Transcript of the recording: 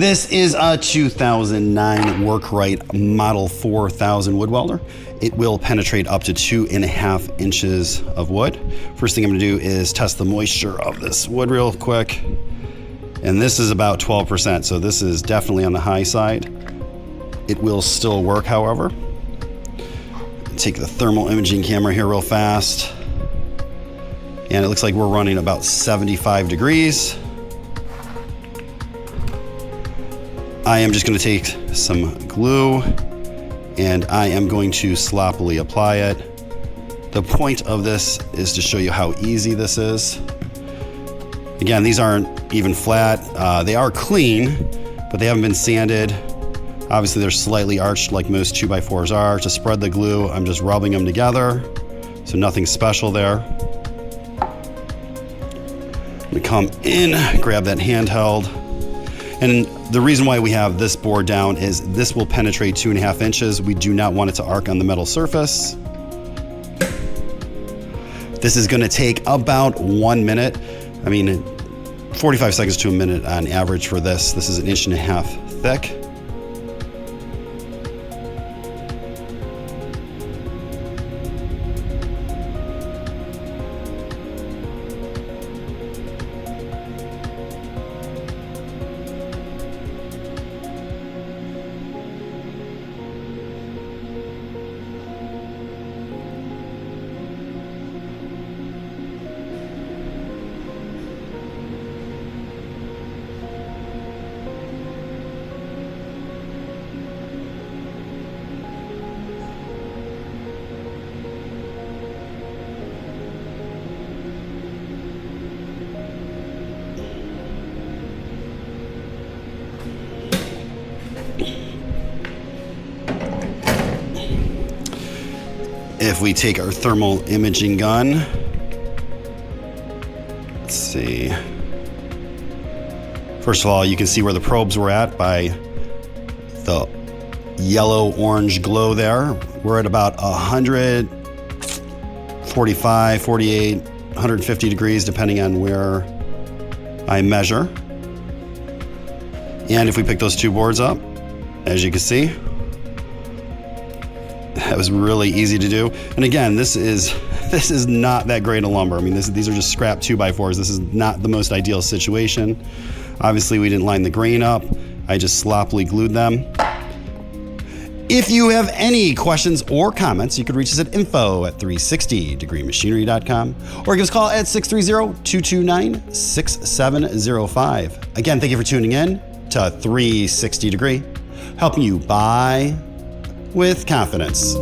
This is a 2009 WorkRite Model 4000 wood welder. It will penetrate up to 2.5 inches of wood. First thing I'm gonna do is test the moisture of this wood real quick. And this is about 12%, so this is definitely on the high side. It will still work, however. Take the thermal imaging camera here real fast. And it looks like we're running about 75 degrees. I am just going to take some glue and I am going to sloppily apply it. The point of this is to show you how easy this is. Again, these aren't even flat. They are clean, but they haven't been sanded. Obviously, they're slightly arched like most 2x4s are. To spread the glue, I'm just rubbing them together, so nothing special there. I'm gonna come in, grab that handheld. And the reason why we have this board down is this will penetrate 2.5 inches. We do not want it to arc on the metal surface. This is gonna take about 1 minute. I mean, 45 seconds to a minute on average for this. This is 1.5 inches thick. If we take our thermal imaging gun, let's see. First of all, you can see where the probes were at by the yellow-orange glow there. We're at about 145, 48, 150 degrees, depending on where I measure. And if we pick those two boards up, as you can see, that was really easy to do. And again, this is not that great a lumber. I mean, these are just scrap 2x4s. This is not the most ideal situation. Obviously, we didn't line the grain up. I just sloppily glued them. If you have any questions or comments, you could reach us at info@360degreemachinery.com or give us a call at 630-229-6705. Again, thank you for tuning in to 360 Degree, helping you buy with confidence.